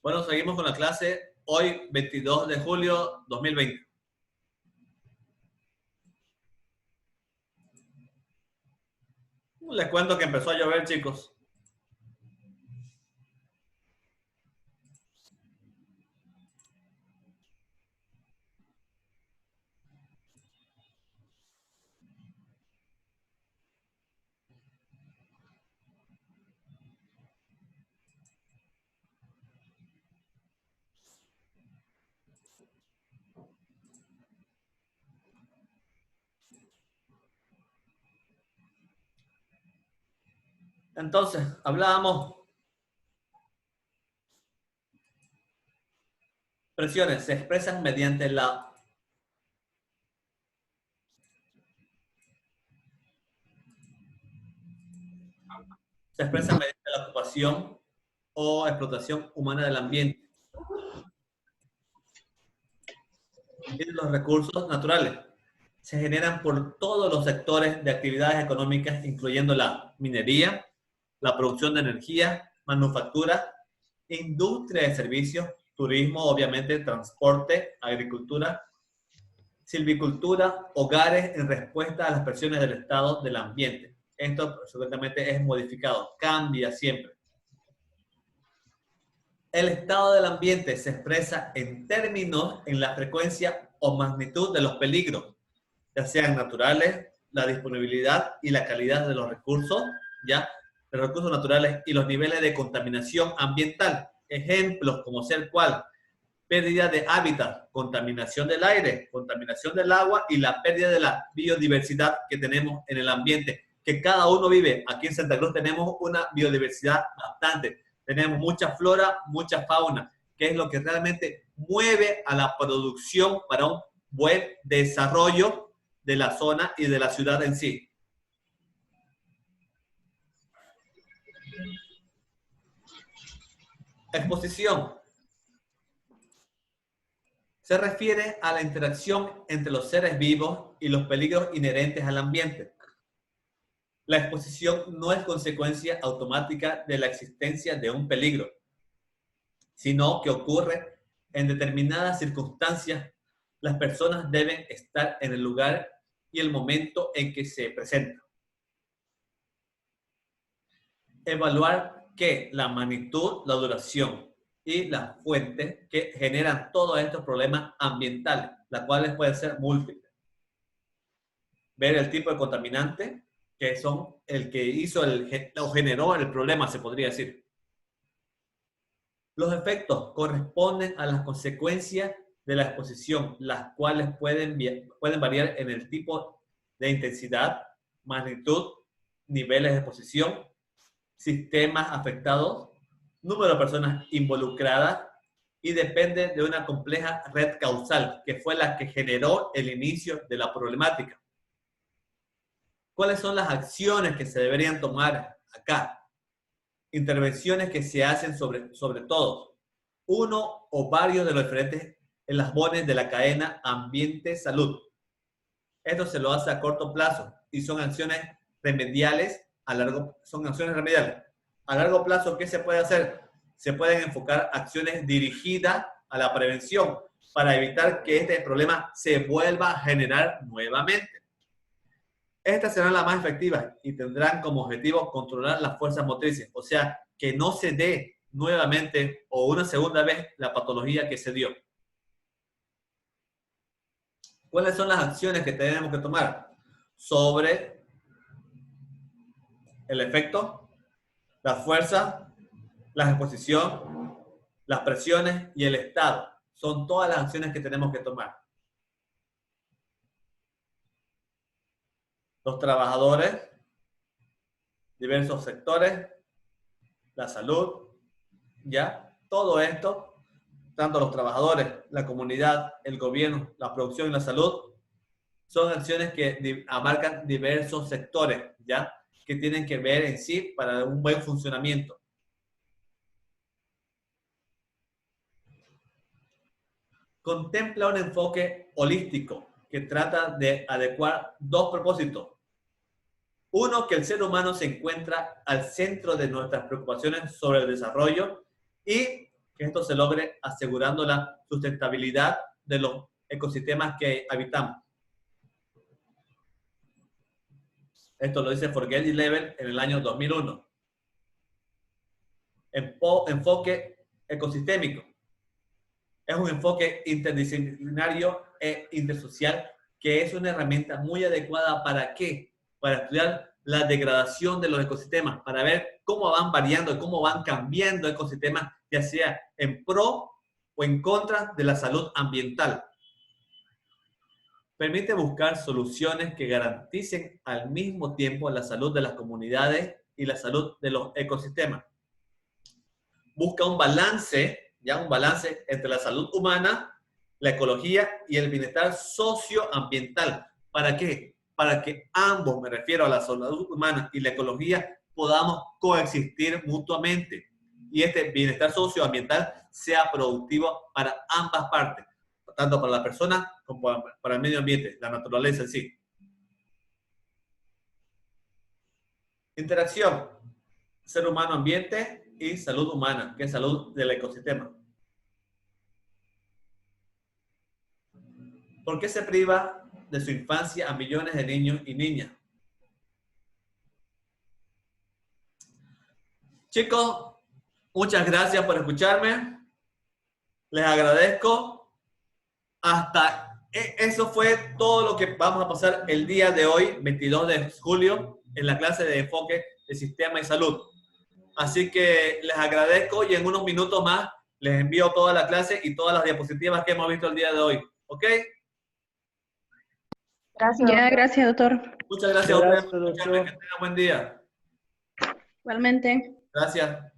Bueno, seguimos con la clase hoy, 22 de julio 2020. Les cuento que empezó a llover, chicos. Entonces, hablábamos, presiones se expresan mediante la ocupación o explotación humana del ambiente y de los recursos naturales. Se generan por todos los sectores de actividades económicas, incluyendo la minería, la producción de energía, manufactura, industria de servicios, turismo, obviamente, transporte, agricultura, silvicultura, hogares en respuesta a las presiones del estado del ambiente. Esto absolutamente es modificado, cambia siempre. El estado del ambiente se expresa en términos en la frecuencia o magnitud de los peligros, ya sean naturales, la disponibilidad y la calidad de los recursos, ya, de los recursos naturales y los niveles de contaminación ambiental. Ejemplos como ser cual, pérdida de hábitat, contaminación del aire, contaminación del agua y la pérdida de la biodiversidad que tenemos en el ambiente, que cada uno vive. Aquí en Santa Cruz tenemos una biodiversidad bastante. Tenemos mucha flora, mucha fauna, que es lo que realmente mueve a la producción para un buen desarrollo de la zona y de la ciudad en sí. Exposición. Se refiere a la interacción entre los seres vivos y los peligros inherentes al ambiente. La exposición no es consecuencia automática de la existencia de un peligro, sino que ocurre en determinadas circunstancias. Las personas deben estar en el lugar y el momento en que se presenta. Evaluar que la magnitud, la duración y las fuentes que generan todos estos problemas ambientales, las cuales pueden ser múltiples. Ver el tipo de contaminante, que son el que hizo o generó el problema, se podría decir. Los efectos corresponden a las consecuencias de la exposición, las cuales pueden variar en el tipo de intensidad, magnitud, niveles de exposición, sistemas afectados, número de personas involucradas y depende de una compleja red causal que fue la que generó el inicio de la problemática. ¿Cuáles son las acciones que se deberían tomar acá? Intervenciones que se hacen sobre todos, uno o varios de los diferentes eslabones de la cadena ambiente-salud. Esto se lo hace a corto plazo y son acciones remediales a largo plazo. ¿Qué se puede hacer? Se pueden enfocar acciones dirigidas a la prevención para evitar que este problema se vuelva a generar nuevamente. Estas serán las más efectivas y tendrán como objetivo controlar las fuerzas motrices, o sea, que no se dé nuevamente o una segunda vez la patología que se dio. ¿Cuáles son las acciones que tenemos que tomar sobre el efecto, la fuerza, la exposición, las presiones y el estado? Son todas las acciones que tenemos que tomar. Los trabajadores, diversos sectores, la salud, ¿ya? Todo esto, tanto los trabajadores, la comunidad, el gobierno, la producción y la salud, son acciones que abarcan diversos sectores, ¿ya? Que tienen que ver en sí para un buen funcionamiento. Contempla un enfoque holístico que trata de adecuar dos propósitos. Uno, que el ser humano se encuentra al centro de nuestras preocupaciones sobre el desarrollo y que esto se logre asegurando la sustentabilidad de los ecosistemas que habitamos. Esto lo dice Forget Level en el año 2001. Enfoque ecosistémico. Es un enfoque interdisciplinario e intersocial que es una herramienta muy adecuada ¿para qué? Para estudiar la degradación de los ecosistemas, para ver cómo van variando y cómo van cambiando ecosistemas, ya sea en pro o en contra de la salud ambiental. Permite buscar soluciones que garanticen al mismo tiempo la salud de las comunidades y la salud de los ecosistemas. Busca un balance, ya un balance entre la salud humana, la ecología y el bienestar socioambiental. ¿Para qué? Para que ambos, me refiero a la salud humana y la ecología, podamos coexistir mutuamente y este bienestar socioambiental sea productivo para ambas partes, tanto para la persona como para el medio ambiente, la naturaleza en sí. Interacción, ser humano-ambiente y salud humana, que es salud del ecosistema. ¿Por qué se priva de su infancia a millones de niños y niñas? Chicos, muchas gracias por escucharme. Les agradezco. Eso fue todo lo que vamos a pasar el día de hoy, 22 de julio, en la clase de enfoque de sistema y salud. Así que les agradezco y en unos minutos más les envío toda la clase y todas las diapositivas que hemos visto el día de hoy. ¿Ok? Gracias. Ya, gracias, doctor. Muchas gracias a ustedes por escucharme. Que tengan buen día. Igualmente. Gracias.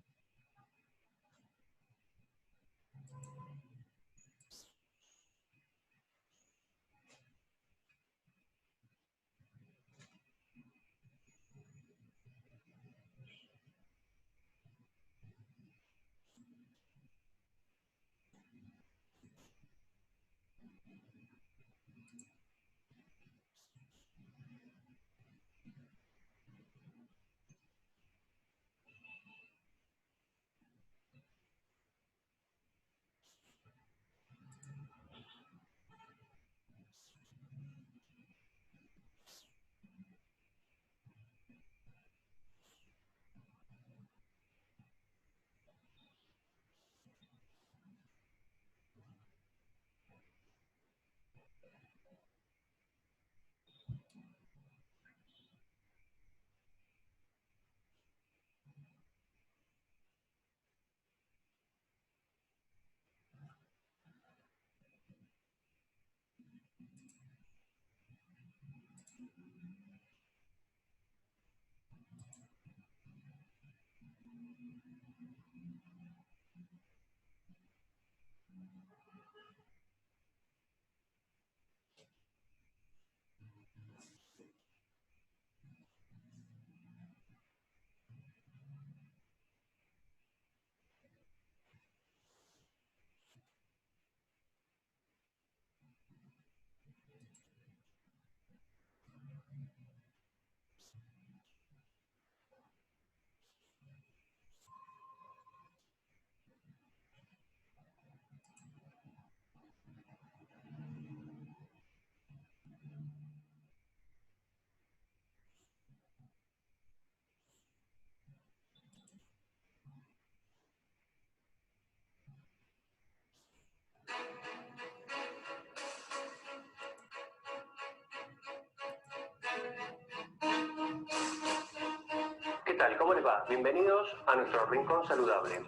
¿Qué tal? ¿Cómo les va? Bienvenidos a nuestro Rincón Saludable.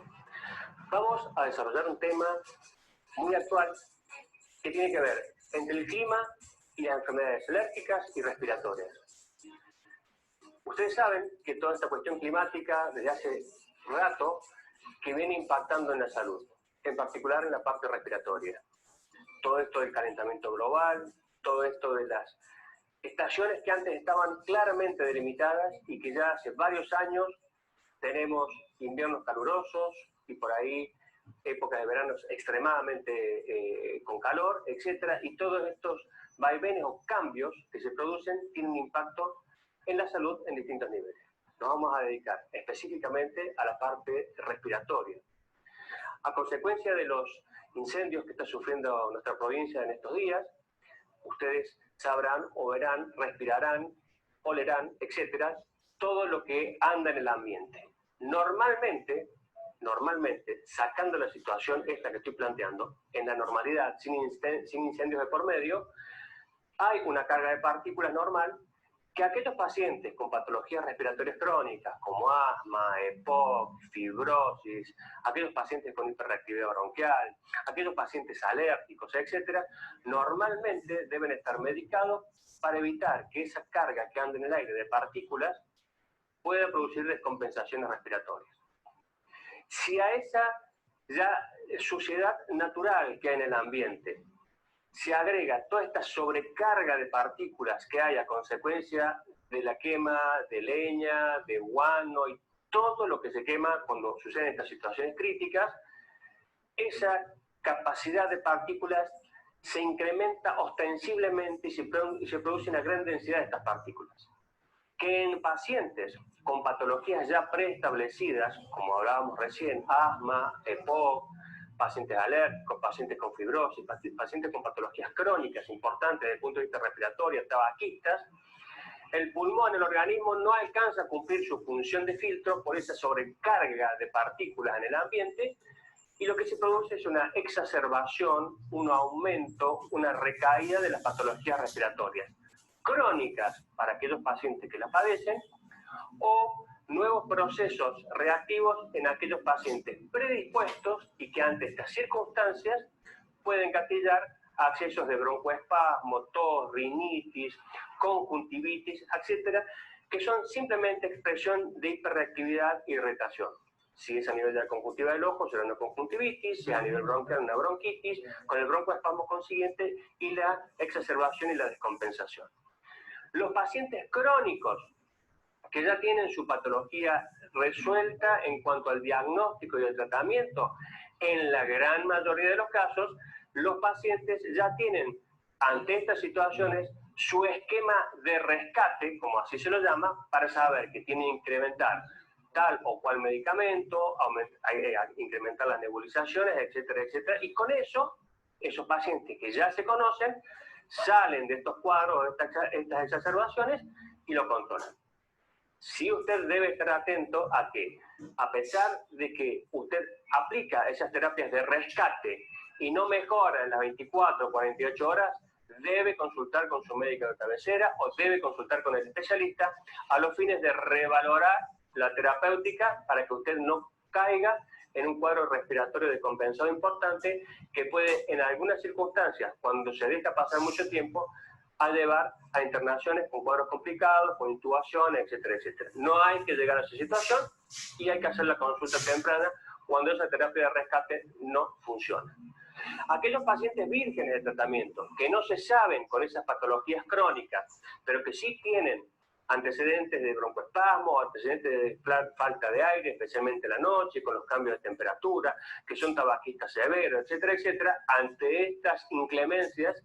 Vamos a desarrollar un tema muy actual que tiene que ver entre el clima y las enfermedades alérgicas y respiratorias. Ustedes saben que toda esta cuestión climática desde hace rato que viene impactando en la salud, en particular en la parte respiratoria. Todo esto del calentamiento global, todo esto de las estaciones que antes estaban claramente delimitadas y que ya hace varios años tenemos inviernos calurosos y por ahí épocas de veranos extremadamente con calor, etc. Y todos estos vaivenes o cambios que se producen tienen un impacto en la salud en distintos niveles. Nos vamos a dedicar específicamente a la parte respiratoria. A consecuencia de los incendios que está sufriendo nuestra provincia en estos días, ustedes sabrán o verán, respirarán, olerán, etcétera, todo lo que anda en el ambiente. Normalmente, sacando la situación esta que estoy planteando, en la normalidad, sin incendios de por medio, hay una carga de partículas normal que aquellos pacientes con patologías respiratorias crónicas como asma, EPOC, fibrosis, aquellos pacientes con hiperreactividad bronquial, aquellos pacientes alérgicos, etcétera, normalmente deben estar medicados para evitar que esa carga que anda en el aire de partículas pueda producir descompensaciones respiratorias. Si a esa ya suciedad natural que hay en el ambiente se agrega toda esta sobrecarga de partículas que hay a consecuencia de la quema de leña, de guano y todo lo que se quema cuando suceden estas situaciones críticas, esa capacidad de partículas se incrementa ostensiblemente y se produce una gran densidad de estas partículas. Que en pacientes con patologías ya preestablecidas, como hablábamos recién, asma, EPOC, pacientes alérgicos, pacientes con fibrosis, pacientes con patologías crónicas importantes desde el punto de vista respiratorio, tabaquistas, el pulmón, el organismo no alcanza a cumplir su función de filtro por esa sobrecarga de partículas en el ambiente y lo que se produce es una exacerbación, un aumento, una recaída de las patologías respiratorias crónicas para aquellos pacientes que la padecen o nuevos procesos reactivos en aquellos pacientes predispuestos y que ante estas circunstancias pueden gatillar accesos de broncoespasmo, tos, rinitis, conjuntivitis, etcétera, que son simplemente expresión de hiperreactividad e irritación. Si es a nivel de la conjuntiva del ojo, será una conjuntivitis, si es a nivel bronquial, una bronquitis, con el broncoespasmo consiguiente y la exacerbación y la descompensación. Los pacientes crónicos que ya tienen su patología resuelta en cuanto al diagnóstico y el tratamiento, en la gran mayoría de los casos, los pacientes ya tienen ante estas situaciones su esquema de rescate, como así se lo llama, para saber que tienen que incrementar tal o cual medicamento, incrementar las nebulizaciones, etcétera, etcétera. Y con eso, esos pacientes que ya se conocen, salen de estos cuadros, de estas exacerbaciones y lo controlan. Sí, usted debe estar atento a que, a pesar de que usted aplica esas terapias de rescate y no mejora en las 24 o 48 horas, debe consultar con su médico de cabecera o debe consultar con el especialista a los fines de revalorar la terapéutica para que usted no caiga en un cuadro respiratorio descompensado importante que puede, en algunas circunstancias, cuando se deja pasar mucho tiempo, a llevar a internaciones con cuadros complicados, con intubaciones, etcétera, etcétera. No hay que llegar a esa situación y hay que hacer la consulta temprana cuando esa terapia de rescate no funciona. Aquellos pacientes vírgenes de tratamiento que no se saben con esas patologías crónicas, pero que sí tienen antecedentes de broncoespasmo, antecedentes de falta de aire, especialmente en la noche, con los cambios de temperatura, que son tabaquistas severos, etcétera, etcétera, ante estas inclemencias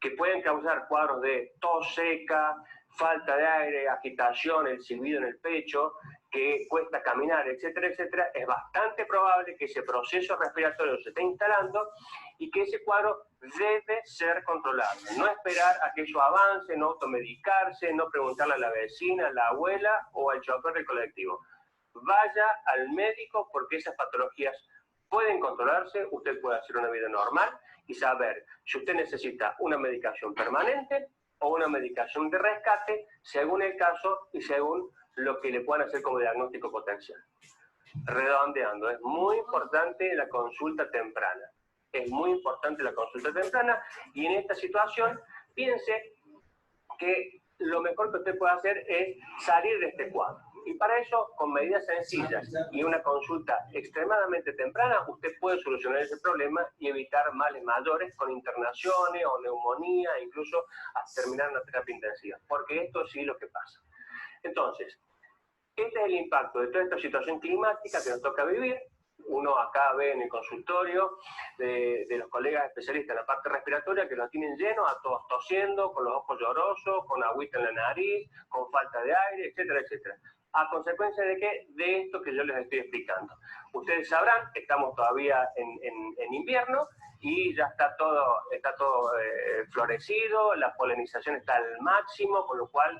que pueden causar cuadros de tos seca, falta de aire, agitación, el silbido en el pecho, que cuesta caminar, etcétera, etcétera, es bastante probable que ese proceso respiratorio se esté instalando y que ese cuadro debe ser controlado. No esperar a que eso avance, no automedicarse, no preguntarle a la vecina, a la abuela o al chofer del colectivo. Vaya al médico porque esas patologías pueden controlarse, usted puede hacer una vida normal y saber si usted necesita una medicación permanente o una medicación de rescate, según el caso y según lo que le puedan hacer como diagnóstico potencial. Redondeando, es muy importante la consulta temprana. Es muy importante la consulta temprana y en esta situación piense que lo mejor que usted puede hacer es salir de este cuadro. Y para eso, con medidas sencillas y una consulta extremadamente temprana, usted puede solucionar ese problema y evitar males mayores con internaciones o neumonía, incluso hasta terminar una terapia intensiva. Porque esto sí es lo que pasa. Entonces, este es el impacto de toda esta situación climática que nos toca vivir. Uno acá ve en el consultorio de los colegas especialistas en la parte respiratoria que los tienen llenos, a todos tosiendo, con los ojos llorosos, con agüita en la nariz, con falta de aire, etcétera, etcétera. ¿A consecuencia de qué? De esto que yo les estoy explicando. Ustedes sabrán que estamos todavía en invierno y ya está todo florecido, la polinización está al máximo, con lo cual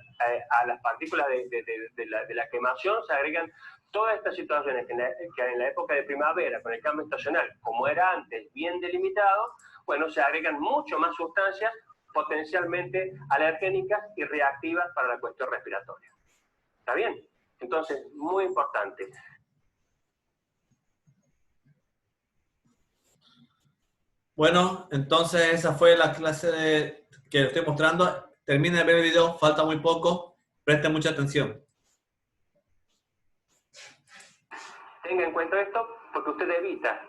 a las partículas de la quemación se agregan todas estas situaciones que en la época de primavera, con el cambio estacional, como era antes, bien delimitado, bueno, se agregan mucho más sustancias potencialmente alergénicas y reactivas para la cuestión respiratoria. ¿Está bien? Entonces, muy importante. Bueno, entonces esa fue la clase que estoy mostrando. Termina de ver el video, falta muy poco. Presten mucha atención. Tenga en cuenta esto porque usted evita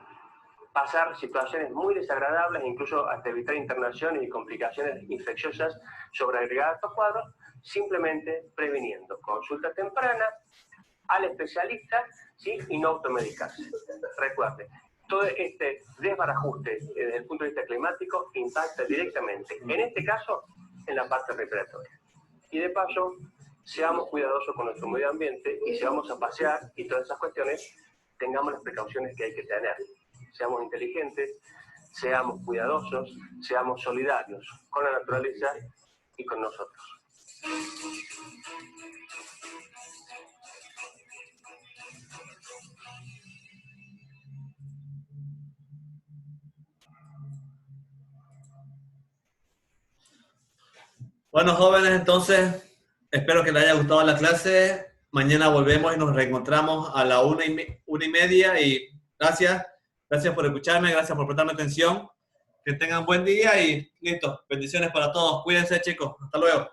pasar situaciones muy desagradables, incluso hasta evitar internaciones y complicaciones infecciosas sobre agregadas a estos cuadros, simplemente previniendo. Consulta temprana al especialista, ¿sí? Y no automedicarse. Recuerde, todo este desbarajuste desde el punto de vista climático impacta directamente, en este caso, en la parte respiratoria. Y de paso, seamos cuidadosos con nuestro medio ambiente y si vamos a pasear y todas esas cuestiones, tengamos las precauciones que hay que tener. Seamos inteligentes, seamos cuidadosos, seamos solidarios con la naturaleza y con nosotros. Bueno, jóvenes, entonces, espero que les haya gustado la clase. Mañana volvemos y nos reencontramos a la 1:30 y gracias por escucharme, gracias por prestarme atención. Que tengan buen día y listo. Bendiciones para todos. Cuídense, chicos. Hasta luego.